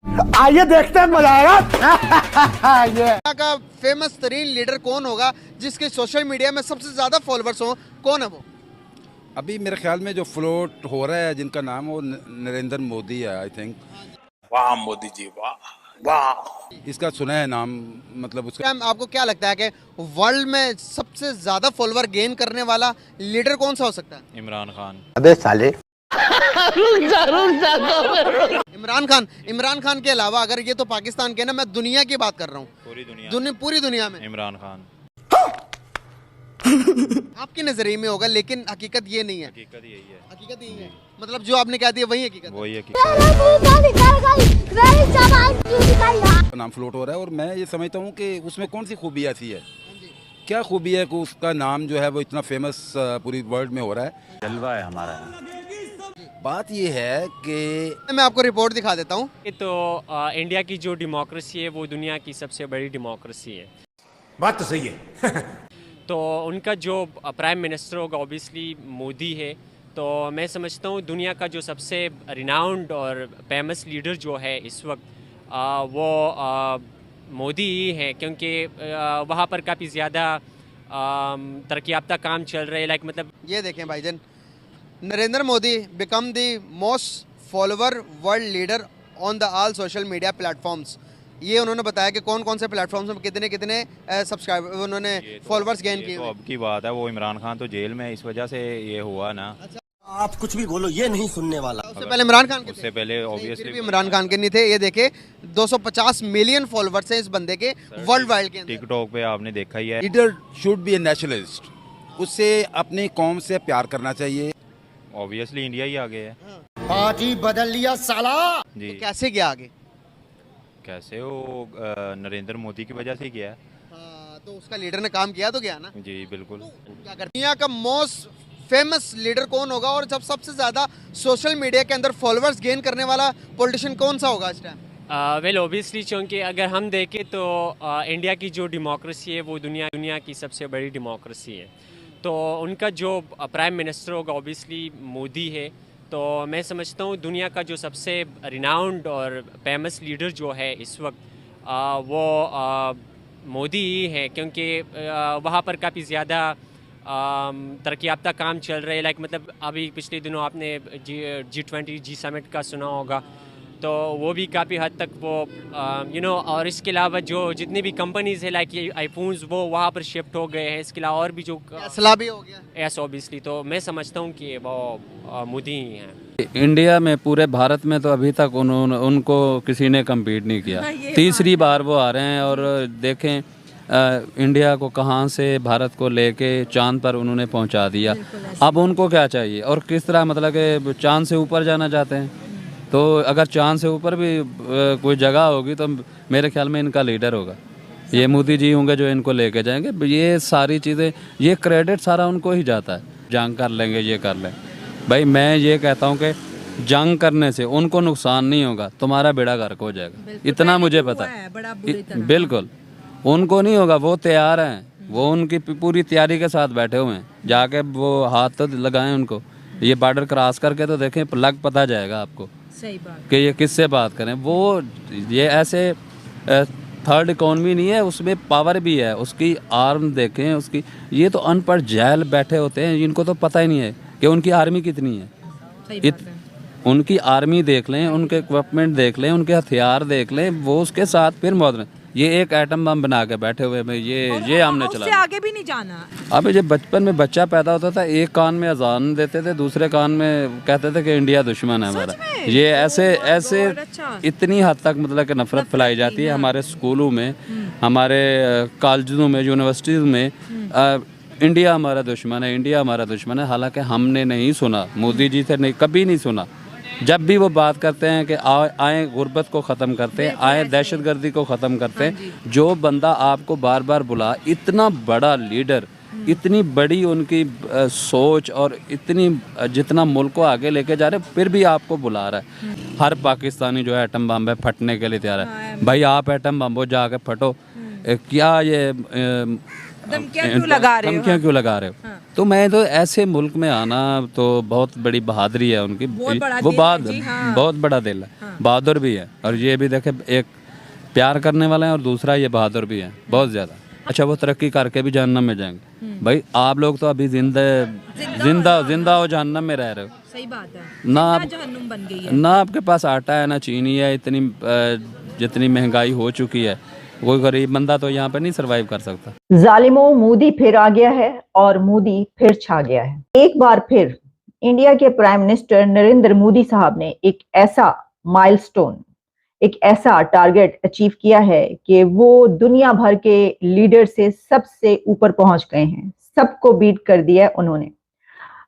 आइए देखते हैं, मजा आएगा। दुनिया का फेमस तरीन लीडर कौन होगा जिसके सोशल मीडिया में सबसे ज्यादा फॉलोअर्स हो, कौन है वो? अभी मेरे ख्याल में जो फ्लोट हो रहा है जिनका नाम वो नरेंद्र मोदी है, आई थिंक। वाह मोदी जी, वाह वाह। इसका सुना है नाम, मतलब उसका। क्या आपको क्या लगता है कि वर्ल्ड में सबसे ज्यादा फॉलोअर गेन करने वाला लीडर कौन सा हो सकता है? इमरान खान। अबे साले। इमरान खान के अलावा अगर ये तो पाकिस्तान के ना, मैं दुनिया की बात कर रहा हूँ, पूरी दुनिया में इमरान खान। आपके नजरिए में होगा, लेकिन हकीकत ये नहीं है। हकीकत यही है। हकीकत यही है, मतलब जो आपने कह दिया वही हकीकत। वही है। नाम फ्लोट हो रहा है और मैं ये समझता हूँ कि उसमें कौन सी खूबी ऐसी है, क्या खूबी है कि उसका नाम जो है वो इतना फेमस पूरी वर्ल्ड में हो रहा है। जलवा है हमारा। बात ये है कि मैं आपको रिपोर्ट दिखा देता हूँ। तो इंडिया की जो डेमोक्रेसी है वो दुनिया की सबसे बड़ी डेमोक्रेसी है। बात तो सही है। तो उनका जो प्राइम मिनिस्टर होगा ऑब्वियसली मोदी है। तो मैं समझता हूँ दुनिया का जो सबसे रिनाउंड और फेमस लीडर जो है इस वक्त वो मोदी ही है, क्योंकि वहाँ पर काफ़ी ज़्यादा तरक्की याफ्ता काम चल रहे हैं। लाइक मतलब ये देखें भाईजान, Narendra Modi become the most follower world leader on the all social media platforms. ये उन्होंने बताया कि कौन कौन से प्लेटफॉर्म्स में कितने कितने सब्सक्राइबर उन्होंने फॉलोअर्स गेन किए। तो अब की बात है, वो इमरान खान तो जेल में है, इस वजह से ये हुआ ना। आप कुछ भी बोलो, ये नहीं सुनने वाला। उससे पहले इमरान खान के थे। उससे पहले फिर ऑब्वियसली भी इमरान खान के नहीं थे। ये देखे 250 मिलियन फॉलोवर्स हैं इस बंदे के वर्ल्ड वाइड के अंदर। टिकटॉक पे आपने देखा ही है। Leader should be A nationalist, उससे अपनी कौम से प्यार करना चाहिए। ऑब्वियसली इंडिया ही आगे है पार्टी बदल लिया साला। जी। तो कैसे गया आगे? कैसे वो नरेंद्र मोदी की वजह से किया है। तो उसका लीडर ने काम किया तो गया ना। जी बिल्कुल। क्या करते दुनिया का मोस्ट फेमस लीडर कौन होगा और जब सबसे ज्यादा सोशल मीडिया के अंदर फॉलोअर्स गेन करने वाला पॉलिटिशियन कौन सा होगा इस टाइम? वेल ओबियसली, क्योंकि अगर हम देखें तो इंडिया की जो डेमोक्रेसी है वो दुनिया की सबसे बड़ी डेमोक्रेसी है। तो उनका जो प्राइम मिनिस्टर होगा ऑब्वियसली मोदी है। तो मैं समझता हूँ दुनिया का जो सबसे रिनाउंड और फेमस लीडर जो है इस वक्त वो मोदी ही है, क्योंकि वहाँ पर काफ़ी ज़्यादा तरक्की याफ्ता काम चल रहे हैं। लाइक मतलब अभी पिछले दिनों आपने G20 समिट का सुना होगा, तो वो भी काफ़ी हद तक वो और इसके अलावा जो जितनी भी कंपनीज़ है लाइक ये आईफोन्स वो वहाँ पर शिफ्ट हो गए हैं। इसके अलावा और भी जो टेस्ला भी हो गया। एस ऑब्वियसली, तो मैं समझता हूँ कि वो मोदी ही हैं। इंडिया में पूरे भारत में तो अभी तक उनको किसी ने कम्पीट नहीं किया। तीसरी बार वो आ रहे हैं और देखें इंडिया को कहाँ से भारत को लेके चांद पर उन्होंने पहुँचा दिया। अब उनको क्या चाहिए और किस तरह, मतलब कि चांद से ऊपर जाना चाहते हैं। तो अगर चांद से ऊपर भी कोई जगह होगी तो मेरे ख्याल में इनका लीडर होगा, ये मोदी जी होंगे जो इनको लेके जाएंगे। ये सारी चीज़ें, ये क्रेडिट सारा उनको ही जाता है। जंग कर लेंगे, ये कर लें। भाई मैं ये कहता हूँ कि जंग करने से उनको नुकसान नहीं होगा, तुम्हारा बेड़ा गर्क हो जाएगा, इतना मुझे पता है। बिल्कुल उनको नहीं होगा, वो तैयार हैं, वो उनकी पूरी तैयारी के साथ बैठे हुए हैं। जाके वो हाथ तो लगाएं उनको, ये बॉर्डर क्रॉस करके तो देखें, लग पता जाएगा आपको सही बात कि ये किससे बात करें। वो ये ऐसे थर्ड इकॉनमी नहीं है, उसमें पावर भी है, उसकी आर्म देखें उसकी। ये तो अनपढ़ जैल बैठे होते हैं, इनको तो पता ही नहीं है कि उनकी आर्मी कितनी है। उनकी आर्मी देख लें, उनके इक्विपमेंट देख लें, उनके हथियार देख लें, वो उसके साथ फिर मौत। ये एक एटम बम बना के बैठे हुए में ये हमने चला। उससे आगे भी नहीं जाना। अब जब बचपन में बच्चा पैदा होता था, एक कान में अजान देते थे, दूसरे कान में कहते थे कि इंडिया दुश्मन है हमारा। ये ऐसे इतनी हद तक मतलब कि नफरत फैलाई जाती है हमारे स्कूलों में, हमारे कॉलेजों में, यूनिवर्सिटीज़ में। इंडिया हमारा दुश्मन है, इंडिया हमारा दुश्मन है। हालांकि हमने नहीं सुना, मोदी जी से नहीं, कभी नहीं सुना। जब भी वो बात करते हैं कि आए गुर्बत को ख़त्म करते हैं, आए दहशतगर्दी को ख़त्म करते हैं, जो बंदा आपको बार बार बुला, इतना बड़ा लीडर, इतनी बड़ी उनकी सोच और इतनी जितना मुल्क को आगे लेके जा रहे, फिर भी आपको बुला रहा है। हर पाकिस्तानी जो है एटम बम है फटने के लिए तैयार है। भाई आप एटम बम हो, जाके फटो। क्या ये धमकियां क्यों लगा रहे हो? धमकियां क्यों लगा रहे हो? तो मैं तो ऐसे मुल्क में आना तो बहुत बड़ी बहादुरी है उनकी। बहुत बड़ा वो दिल है जी, हाँ। बहुत बड़ा दिल है, बहादुर भी है। और ये भी देखे, एक प्यार करने वाला है और दूसरा ये बहादुर भी है बहुत ज़्यादा। अच्छा, वो तरक्की करके भी जहन्नम में जाएंगे। भाई आप लोग तो अभी जिंदा हो जहन्नम में रह रहे हो। सही बात है, ना आप जहन्नुम बन गई है। ना आपके पास आटा है, ना चीनी है। इतनी जितनी महंगाई हो चुकी है, कोई गरीब बंदा तो यहाँ पे नहीं सरवाइव कर सकता। जालिमों, मोदी फिर आ गया है और मोदी फिर छा गया है। एक बार फिर इंडिया के प्राइम मिनिस्टर नरेंद्र मोदी साहब ने एक ऐसा माइलस्टोन, एक ऐसा टारगेट अचीव किया है कि वो दुनिया भर के लीडर से सबसे ऊपर पहुंच गए हैं। सबको बीट कर दिया है उन्होंने।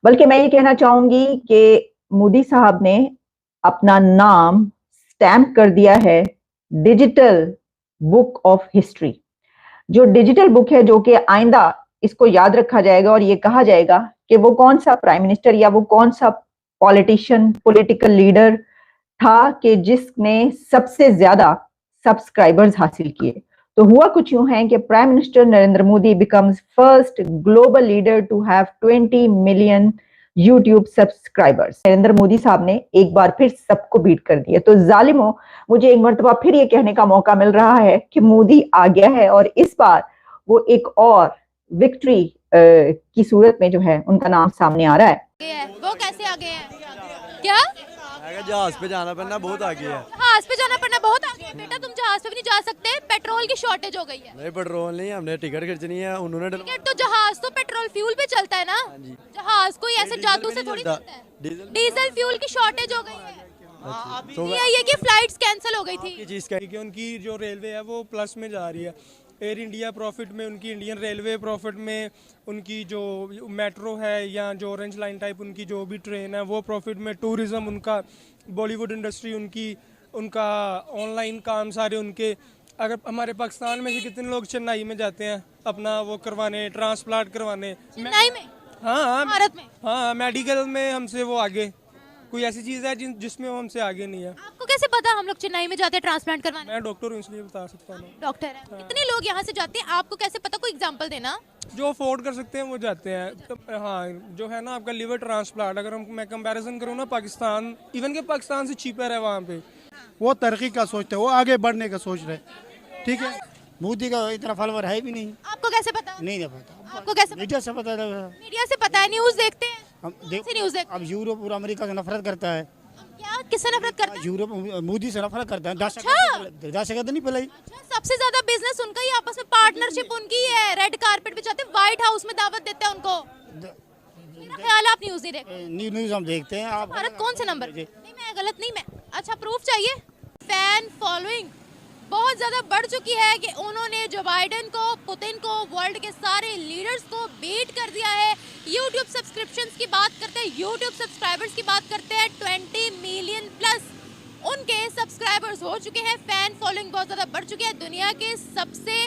बल्कि मैं ये कहना चाहूंगी कि मोदी साहब ने अपना नाम स्टैम्प कर दिया है डिजिटल बुक ऑफ हिस्ट्री। जो डिजिटल बुक है, जो कि आइंदा इसको याद रखा जाएगा और ये कहा जाएगा कि वो कौन सा प्राइम मिनिस्टर या वो कौन सा पॉलिटिशियन, पॉलिटिकल लीडर था कि जिसने सबसे ज्यादा सब्सक्राइबर्स हासिल किए। तो हुआ कुछ यूं है कि prime minister Narendra Modi becomes first global leader to have 20 million YouTube subscribers. Narendra Modi साहब ने एक बार फिर सबको बीट कर दिया। तो जालिमों, मुझे एक मर्तबा फिर ये कहने का मौका मिल रहा है कि मोदी आ गया है और इस बार वो एक और विक्ट्री की सूरत में जो है उनका नाम सामने आ रहा है। वो कैसे आगे हैं? क्या जहाज पे जाना पड़ना बहुत आगे है। जहाज पे जाना पड़ना बहुत आगे है बेटा, तुम जहाज पे भी नहीं जा सकते, पेट्रोल की शॉर्टेज हो गई है। नहीं, पेट्रोल नहीं, हमने टिकट खरीदनी है, उन्होंने टिकट तो जहाज तो पेट्रोल फ्यूल पे चलता है ना, जहाज कोई ऐसे जादू से थोड़ी चलता है। डीजल फ्यूल की शॉर्टेज हो गई है। ये कि फ्लाइट्स कैंसिल हो गई थी। उनकी जो रेलवे है वो प्लस में जा रही है। एयर इंडिया प्रॉफिट में, उनकी इंडियन रेलवे प्रॉफिट में, उनकी जो मेट्रो है या जो ऑरेंज लाइन टाइप उनकी जो भी ट्रेन है वो प्रॉफिट में। टूरिज़्म उनका, बॉलीवुड इंडस्ट्री उनकी, उनका ऑनलाइन काम सारे उनके। अगर हमारे पाकिस्तान में से कितने लोग चेन्नई में जाते हैं अपना वो करवाने, ट्रांसप्लांट करवाने। चेन्नई में? हाँ, भारत में? हाँ, मेडिकल में हमसे वो आगे। कोई ऐसी चीज़ है जिसमें वो हमसे आगे नहीं है। आपको कैसे पता हम लोग चेन्नई में जाते हैं ट्रांसप्लांट करवाने? मैं डॉक्टर हूँ इसलिए बता सकता हूँ। डॉक्टर है? कितने लोग यहाँ से जाते हैं, आपको कैसे पता? कोई एग्जांपल देना। जो अफोर्ड कर सकते हैं वो जाते हैं। तो, हाँ, जो है ना आपका लिवर ट्रांसप्लांट, अगर मैं कंपैरिजन करूँ ना पाकिस्तान, इवन के पाकिस्तान से चीपर है वहाँ पे। वो तरक्की का सोचते हैं, वो आगे बढ़ने का सोच रहे। ठीक है, मोदी का इतना फॉलोवर है भी नहीं। आपको कैसे पता? नहीं पता। आपको कैसे? मीडिया से पता है। मीडिया से पता है, न्यूज़ देखते हैं। न्यूज़ देखते। अब यूरोप और अमेरिका से नफरत करता है। क्या? किससे नफरत करता है? यूरोप मोदी से नफरत करता है। दहशत नहीं फैलाई। सबसे ज्यादा बिजनेस उनका ही, आपस में पार्टनरशिप उनकी है। रेड कारपेट पे जाते हैं, व्हाइट हाउस में दावत देते हैं उनको। ख्याल आप न्यूज़ नहीं देखते? न्यूज़ हम देखते हैं। आप भारत कौन से नंबर? नहीं, मैं गलत नहीं। मैं अच्छा, प्रूफ चाहिए। फैन फॉलोइंग बहुत ज़्यादा बढ़ चुकी है कि उन्होंने जो बाइडेन को, पुतिन को, वर्ल्ड के सारे लीडर्स को बीट कर दिया है। यूट्यूब सब्सक्रिप्शंस की बात करते हैं, यूट्यूब सब्सक्राइबर्स की बात करते हैं, 20 मिलियन प्लस उनके सब्सक्राइबर्स हो चुके हैं। फैन फॉलोइंग बहुत ज़्यादा बढ़ चुकी है। दुनिया के सबसे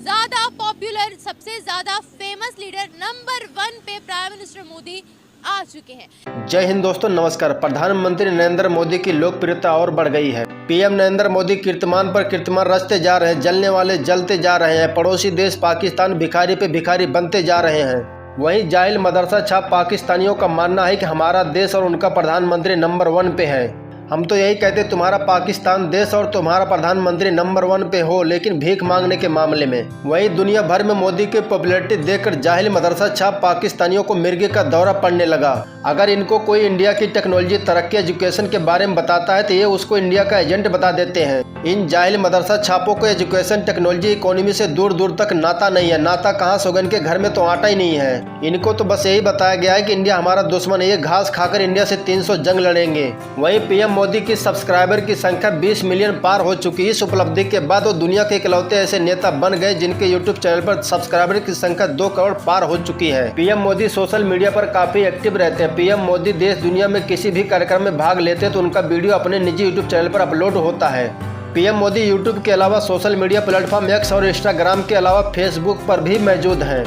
ज़्यादा पॉपुलर, सबसे ज़्यादा फेमस लीडर नंबर 1 पे प्राइम मिनिस्टर मोदी आ चुके हैं। जय हिंद दोस्तों, नमस्कार। प्रधानमंत्री नरेंद्र मोदी की लोकप्रियता और बढ़ गई है। पीएम नरेंद्र मोदी कीर्तिमान पर कीर्तिमान रचते जा रहे हैं। जलने वाले जलते जा रहे हैं। पड़ोसी देश पाकिस्तान भिखारी पे भिखारी बनते जा रहे हैं। वहीं जाहिल मदरसा छाप पाकिस्तानियों का मानना है कि हमारा देश और उनका प्रधानमंत्री नंबर 1 पे है। हम तो यही कहते, तुम्हारा पाकिस्तान देश और तुम्हारा प्रधानमंत्री नंबर 1 पे हो, लेकिन भीख मांगने के मामले में। वहीं दुनिया भर में मोदी की पॉपुलैरिटी देखकर जाहिल मदरसा छाप पाकिस्तानियों को मिर्गी का दौरा पड़ने लगा। अगर इनको कोई इंडिया की टेक्नोलॉजी, तरक्की, एजुकेशन के बारे में बताता है तो ये उसको इंडिया का एजेंट बता देते हैं। इन जाहिल मदरसा छापों को एजुकेशन, टेक्नोलॉजी, इकोनॉमी से दूर दूर तक नाता नहीं है। नाता कहाँ से होगा, इनके घर में तो आटा ही नहीं है। इनको तो बस यही बताया गया है कि इंडिया हमारा दुश्मन है, ये घास खाकर इंडिया से 300 जंग लड़ेंगे। वहीं पीएम मोदी की सब्सक्राइबर की संख्या 20 मिलियन पार हो चुकी। इस उपलब्धि के बाद वो दुनिया के इकलौते ऐसे नेता बन गए जिनके यूट्यूब चैनल पर सब्सक्राइबर की संख्या 2 करोड़ पार हो चुकी है। पीएम मोदी सोशल मीडिया पर काफी एक्टिव रहते हैं। पीएम मोदी देश दुनिया में किसी भी कार्यक्रम में भाग लेते हैं तो उनका वीडियो अपने निजी यूट्यूब चैनल पर अपलोड होता है। पीएम मोदी यूट्यूब के अलावा सोशल मीडिया प्लेटफॉर्म एक्स और इंस्टाग्राम के अलावा फेसबुक पर भी मौजूद हैं।